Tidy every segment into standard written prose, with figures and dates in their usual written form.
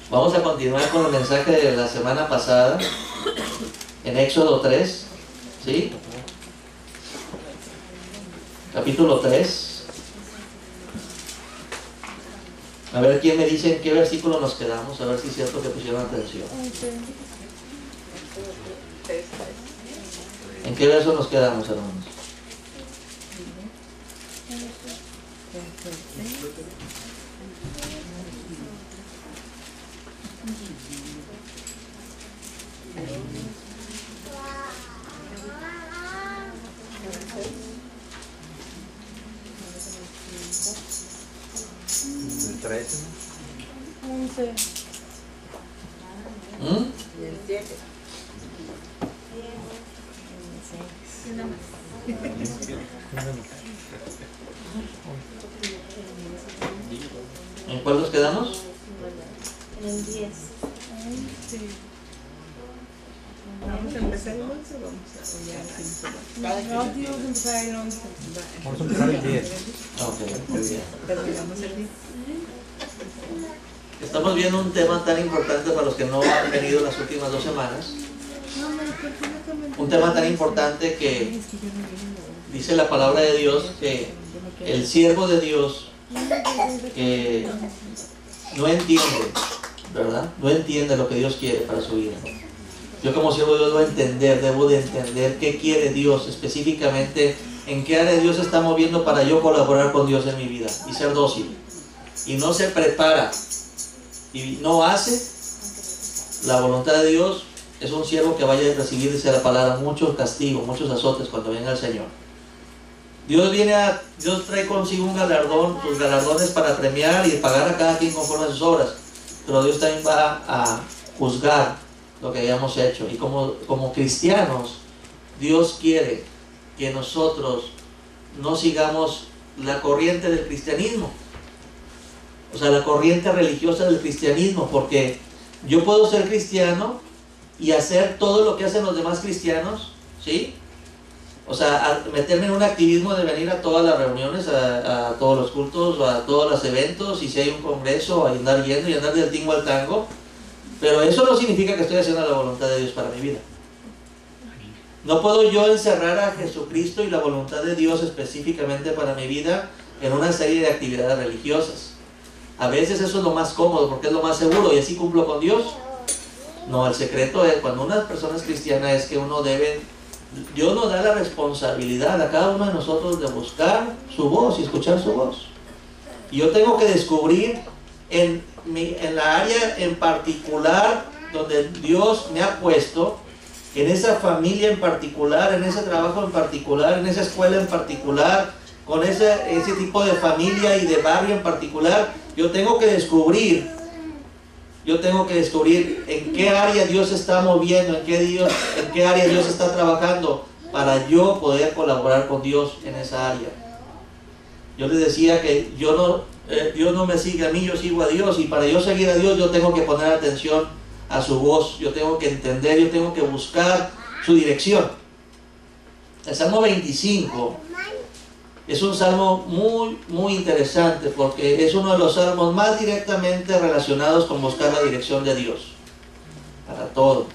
Vamos a continuar con el mensaje de la semana pasada en Éxodo 3, ¿sí? Capítulo 3. A ver quién me dice en qué versículo nos quedamos, a ver si es cierto que pusieron atención. ¿En qué verso nos quedamos, hermanos? El 13. 11. Y el 7. ¿En cuál nos quedamos? En el 10. ¿Vamos a empezar el 11 o vamos a ya No, Dios, empezar el 11. Vamos a empezar el 10. Ok, muy bien. terminamos el 10? Estamos viendo un tema tan importante para los que no han venido las últimas 2 semanas. Un tema tan importante que dice la palabra de Dios que el siervo de Dios que no entiende, ¿verdad? No entiende lo que Dios quiere para su vida. Yo como siervo de Dios debo de entender qué quiere Dios específicamente, en qué área Dios está moviendo para yo colaborar con Dios en mi vida y ser dócil. Y no se prepara y no hace la voluntad de Dios, es un siervo que vaya a recibir, dice la palabra, muchos castigos, muchos azotes cuando venga el Señor. Dios trae consigo un galardón, sus galardones para premiar y pagar a cada quien conforme a sus obras, pero Dios también va a juzgar lo que hayamos hecho. Y como cristianos, Dios quiere que nosotros no sigamos la corriente del cristianismo, o sea, la corriente religiosa del cristianismo, porque yo puedo ser cristiano y hacer todo lo que hacen los demás cristianos, ¿sí? O sea, meterme en un activismo de venir a todas las reuniones, a todos los cultos, a todos los eventos, y si hay un congreso, a andar yendo y andar del tingo al tango. Pero eso no significa que estoy haciendo la voluntad de Dios para mi vida. No puedo yo encerrar a Jesucristo y la voluntad de Dios específicamente para mi vida en una serie de actividades religiosas. A veces eso es lo más cómodo porque es lo más seguro y así cumplo con Dios. No, el secreto es cuando una persona es cristiana es que Dios nos da la responsabilidad a cada uno de nosotros de buscar su voz y escuchar su voz. Y yo tengo que descubrir en la área en particular donde Dios me ha puesto, en esa familia en particular, en ese trabajo en particular, en esa escuela en particular, con ese tipo de familia y de barrio en particular. Yo tengo que descubrir en qué área Dios está moviendo, en qué área Dios está trabajando para yo poder colaborar con Dios en esa área. Yo les decía que Dios no me sigue a mí, yo sigo a Dios, y para yo seguir a Dios yo tengo que poner atención a su voz, yo tengo que entender, yo tengo que buscar su dirección. El Salmo 25 es un salmo muy, muy interesante porque es uno de los salmos más directamente relacionados con buscar la dirección de Dios para todo.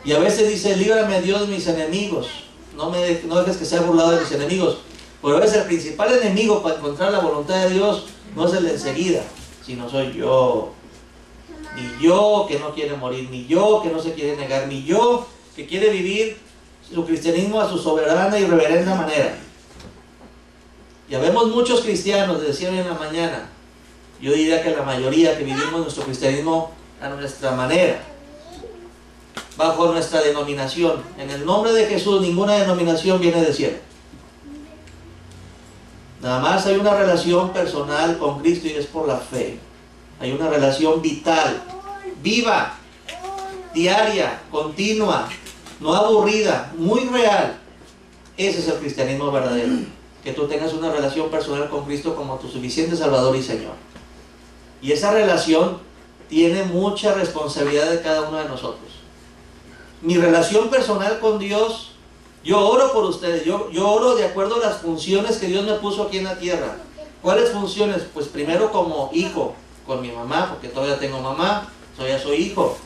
Y a veces dice, líbrame Dios de mis enemigos, no dejes que sea burlado de mis enemigos. Pero a veces el principal enemigo para encontrar la voluntad de Dios no es el de enseguida, sino soy yo. Ni yo que no quiere morir, ni yo que no se quiere negar, ni yo que quiere vivir su cristianismo a su soberana y reverenda manera. Ya vemos muchos cristianos, decía hoy en la mañana, yo diría que la mayoría que vivimos nuestro cristianismo a nuestra manera, bajo nuestra denominación. En el nombre de Jesús, ninguna denominación viene del cielo. Nada más hay una relación personal con Cristo y es por la fe. Hay una relación vital, viva, diaria, continua, no aburrida, muy real. Ese es el cristianismo verdadero. Que tú tengas una relación personal con Cristo como tu suficiente Salvador y Señor. Y esa relación tiene mucha responsabilidad de cada uno de nosotros. Mi relación personal con Dios, yo oro por ustedes, yo oro de acuerdo a las funciones que Dios me puso aquí en la tierra. ¿Cuáles funciones? Pues primero como hijo con mi mamá, porque todavía tengo mamá, soy a su hijo.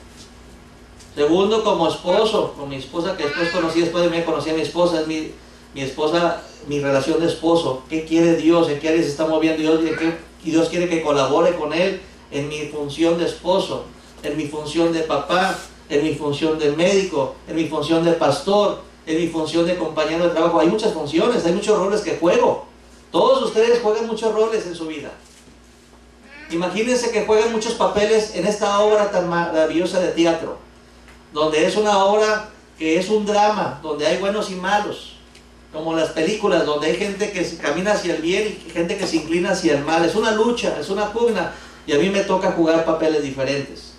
Segundo, como esposo, con mi esposa que después conocí, después de mí conocí a mi esposa, es mi esposa, mi relación de esposo. ¿Qué quiere Dios? ¿En qué área se está moviendo Dios? Y Dios quiere que colabore con Él en mi función de esposo, en mi función de papá, en mi función de médico, en mi función de pastor, en mi función de compañero de trabajo. Hay muchas funciones, hay muchos roles que juego. Todos ustedes juegan muchos roles en su vida. Imagínense que juegan muchos papeles en esta obra tan maravillosa de teatro, donde es una obra que es un drama, donde hay buenos y malos, como las películas, donde hay gente que camina hacia el bien y gente que se inclina hacia el mal. Es una lucha, es una pugna, y a mí me toca jugar papeles diferentes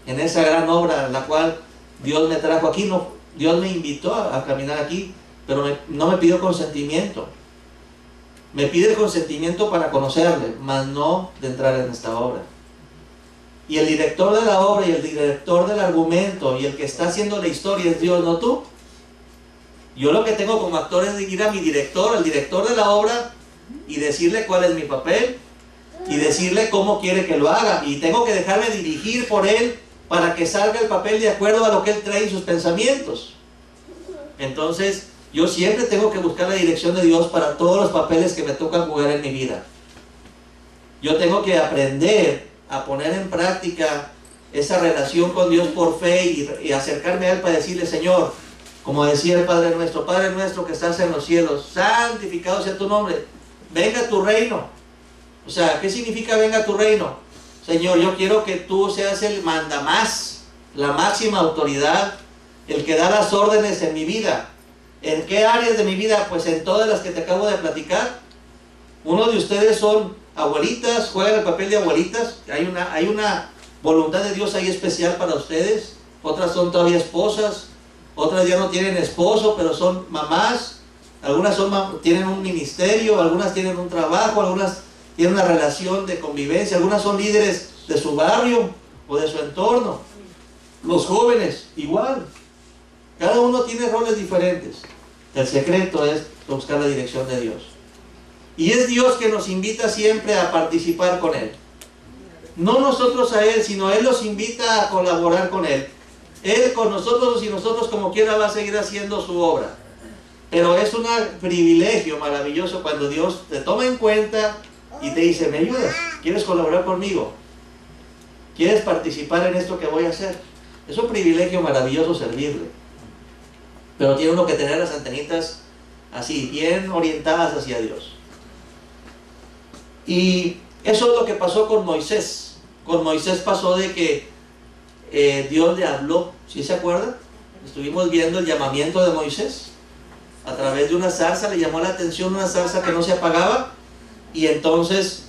en esa gran obra en la cual Dios me trajo aquí. No, Dios me invitó a caminar aquí, pero no me pidió consentimiento. Me pide el consentimiento para conocerle, mas no de entrar en esta obra. Y el director de la obra y el director del argumento y el que está haciendo la historia es Dios, no tú. Yo lo que tengo como actor es ir a mi director, al director de la obra, y decirle cuál es mi papel y decirle cómo quiere que lo haga, y tengo que dejarme dirigir por él para que salga el papel de acuerdo a lo que él trae en sus pensamientos. Entonces yo siempre tengo que buscar la dirección de Dios para todos los papeles que me tocan jugar en mi vida. Yo tengo que aprender a poner en práctica esa relación con Dios por fe y acercarme a Él para decirle: Señor, como decía el Padre nuestro que estás en los cielos, santificado sea tu nombre, venga tu reino. O sea, ¿qué significa venga tu reino? Señor, yo quiero que tú seas el mandamás, la máxima autoridad, el que da las órdenes en mi vida. ¿En qué áreas de mi vida? Pues en todas las que te acabo de platicar. Uno de ustedes son abuelitas, juegan el papel de abuelitas. Hay una voluntad de Dios ahí especial para ustedes. Otras son todavía esposas, otras ya no tienen esposo, pero son mamás. Algunas tienen un ministerio, algunas tienen un trabajo, algunas tienen una relación de convivencia, algunas son líderes de su barrio o de su entorno. Los jóvenes, igual. Cada uno tiene roles diferentes. El secreto es buscar la dirección de Dios. Y es Dios que nos invita siempre a participar con Él. No nosotros a Él, sino Él nos invita a colaborar con Él. Él con nosotros y nosotros como quiera va a seguir haciendo su obra. Pero es un privilegio maravilloso cuando Dios te toma en cuenta y te dice: ¿me ayudas? ¿Quieres colaborar conmigo? ¿Quieres participar en esto que voy a hacer? Es un privilegio maravilloso servirle. Pero tiene uno que tener las antenitas así, bien orientadas hacia Dios. Y eso es lo que pasó con Moisés. Con Moisés pasó de que Dios le habló. ¿Sí se acuerdan? Estuvimos viendo el llamamiento de Moisés. A través de una zarza le llamó la atención una zarza que no se apagaba. Y entonces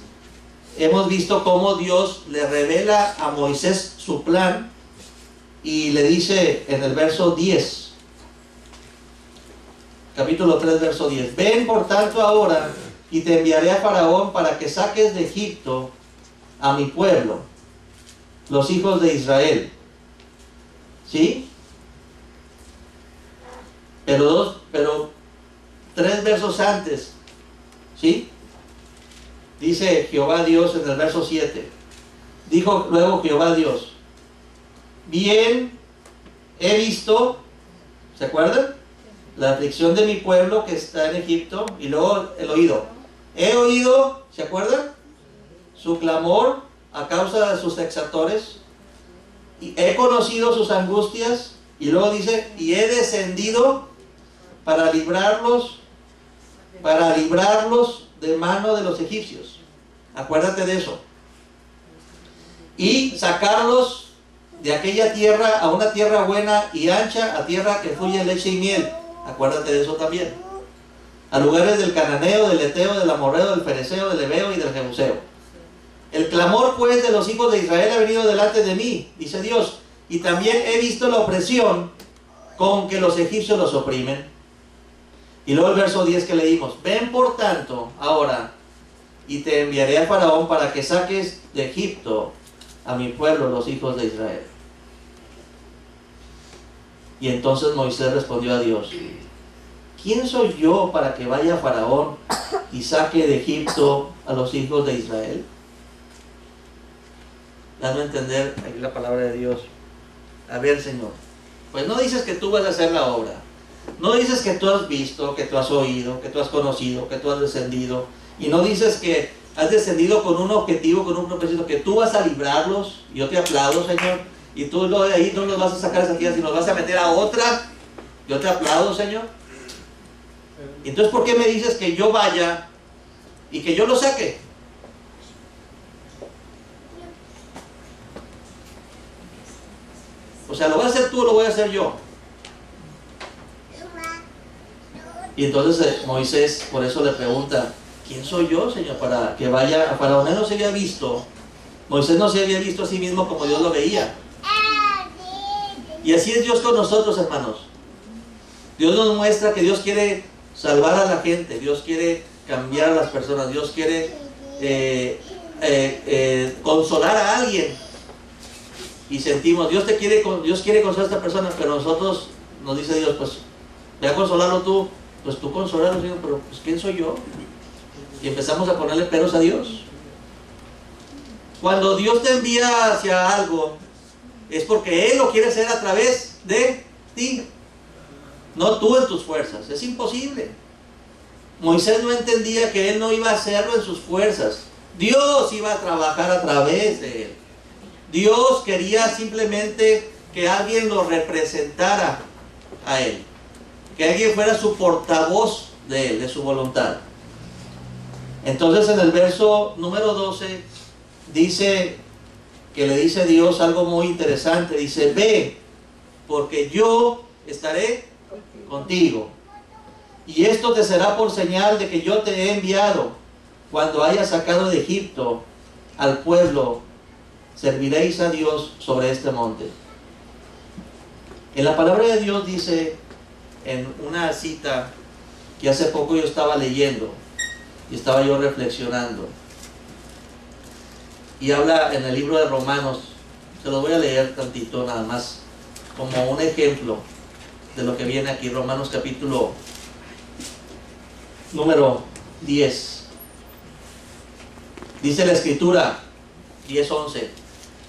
hemos visto cómo Dios le revela a Moisés su plan. Y le dice en el verso 10. Capítulo 3, verso 10. Ven por tanto ahora y te enviaré a Faraón para que saques de Egipto a mi pueblo, los hijos de Israel. ¿Sí? Pero 3 versos antes, ¿sí? Dice Jehová Dios en el verso 7. Dijo luego Jehová Dios: bien he visto, ¿se acuerdan? La aflicción de mi pueblo que está en Egipto. Y luego el oído. He oído, ¿se acuerdan? Su clamor a causa de sus exactores. Y he conocido sus angustias. Y luego dice: y he descendido para librarlos de mano de los egipcios. Acuérdate de eso. Y sacarlos de aquella tierra a una tierra buena y ancha, a tierra que fluye leche y miel. Acuérdate de eso también. A lugares del cananeo, del eteo, del amorreo, del fereceo, del heveo y del jebuseo. El clamor pues de los hijos de Israel ha venido delante de mí, dice Dios, y también he visto la opresión con que los egipcios los oprimen. Y luego el verso 10 que leímos: ven por tanto ahora y te enviaré a Faraón para que saques de Egipto a mi pueblo, los hijos de Israel. Y entonces Moisés respondió a Dios: ¿quién soy yo para que vaya a Faraón y saque de Egipto a los hijos de Israel? dando a entender aquí la palabra de Dios. A ver, Señor, pues no dices que tú vas a hacer la obra. No dices que tú has visto, que tú has oído, que tú has conocido, que tú has descendido. Y no dices que has descendido con un objetivo, con un propósito, que tú vas a librarlos. Yo te aplaudo, Señor. Y tú de ahí no nos vas a sacar esa tierra, sino nos vas a meter a otra. Yo te aplaudo, Señor. Entonces, ¿por qué me dices que yo vaya y que yo lo saque? O sea, ¿lo vas a hacer tú o lo voy a hacer yo? Y entonces Moisés por eso le pregunta, ¿quién soy yo, Señor? Para que vaya. Faraón no se había visto. Moisés no se había visto a sí mismo como Dios lo veía. Y así es Dios con nosotros, hermanos. Dios nos muestra que Dios quiere salvar a la gente. Dios quiere cambiar a las personas. Dios quiere consolar a alguien. Y sentimos, Dios quiere consolar a esta persona, pero nosotros, nos dice Dios, pues ve a consolarlo tú. Pues tú consolarlo, Señor, pero pues ¿quién soy yo? Y empezamos a ponerle peros a Dios. Cuando Dios te envía hacia algo, es porque Él lo quiere hacer a través de ti, no tú en tus fuerzas. Es imposible. Moisés no entendía que él no iba a hacerlo en sus fuerzas. Dios iba a trabajar a través de él. Dios quería simplemente que alguien lo representara a él, que alguien fuera su portavoz de él, de su voluntad. Entonces en el verso número 12 dice que le dice Dios algo muy interesante. Dice, ve, porque yo estaré contigo. Y esto te será por señal de que yo te he enviado. Cuando hayas sacado de Egipto al pueblo, serviréis a Dios sobre este monte. En la palabra de Dios dice, en una cita que hace poco yo estaba leyendo y estaba yo reflexionando, y habla en el libro de Romanos, se lo voy a leer tantito nada más, como un ejemplo de lo que viene aquí. Romanos capítulo número 10. Dice la escritura, 10:11.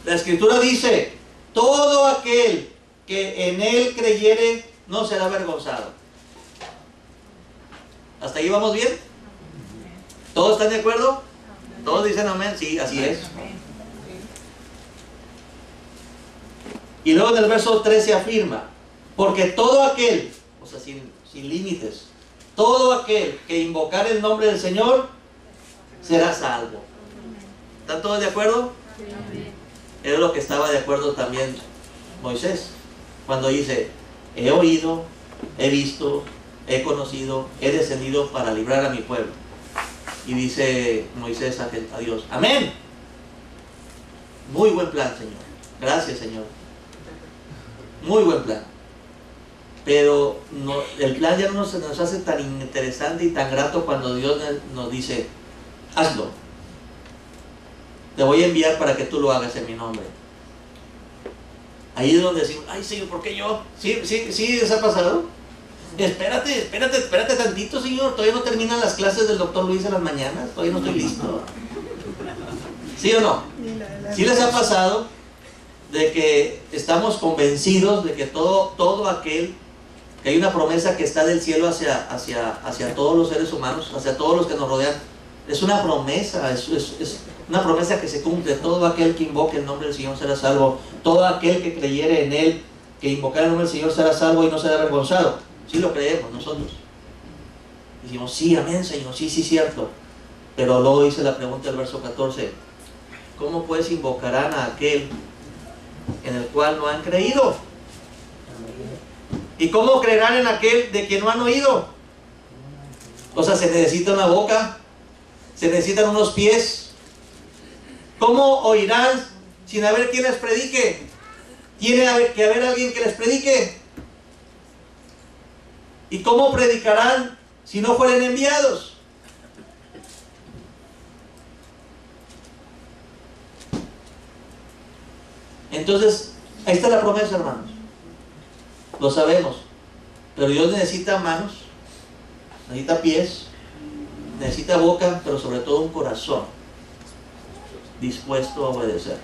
La escritura dice, todo aquel que en él creyere no será avergonzado. ¿Hasta ahí vamos bien? ¿Todos están de acuerdo? ¿Todos dicen amén? Sí, así es. Y luego en el verso 13 afirma, porque todo aquel, o sea, sin límites, todo aquel que invocar el nombre del Señor será salvo. ¿Están todos de acuerdo? Era lo que estaba de acuerdo también Moisés, cuando dice, he oído, he visto, he conocido, he descendido para librar a mi pueblo. Y dice Moisés a Dios, amén. Muy buen plan, Señor. Gracias, Señor. Muy buen plan. Pero no, el plan ya no se nos hace tan interesante y tan grato cuando Dios nos dice, hazlo. Te voy a enviar para que tú lo hagas en mi nombre. Ahí es donde decimos, ay Señor, ¿por qué yo? ¿Sí les ha pasado? Espérate tantito, Señor. Todavía no terminan las clases del doctor Luis en las mañanas. Todavía no estoy listo. ¿Sí o no? ¿Sí les ha pasado de que estamos convencidos de que todo aquel, que hay una promesa que está del cielo hacia todos los seres humanos, hacia todos los que nos rodean? Es una promesa, es una promesa que se cumple. Todo aquel que invoque el nombre del Señor será salvo. Todo aquel que creyere en Él, que invocar el nombre del Señor será salvo y no será avergonzado. Sí lo creemos nosotros. Decimos, sí, amén, Señor, sí, cierto. Pero luego dice la pregunta del verso 14, ¿cómo pues invocarán a aquel en el cual no han creído? ¿Y cómo creerán en aquel de quien no han oído? O sea, se necesita una boca, se necesitan unos pies. ¿Cómo oirán sin haber quien les predique? Tiene que haber alguien que les predique. ¿Y cómo predicarán si no fueren enviados? Entonces, ahí está la promesa, hermanos. Lo sabemos. Pero Dios necesita manos, necesita pies, necesita boca, pero sobre todo un corazón dispuesto a obedecer.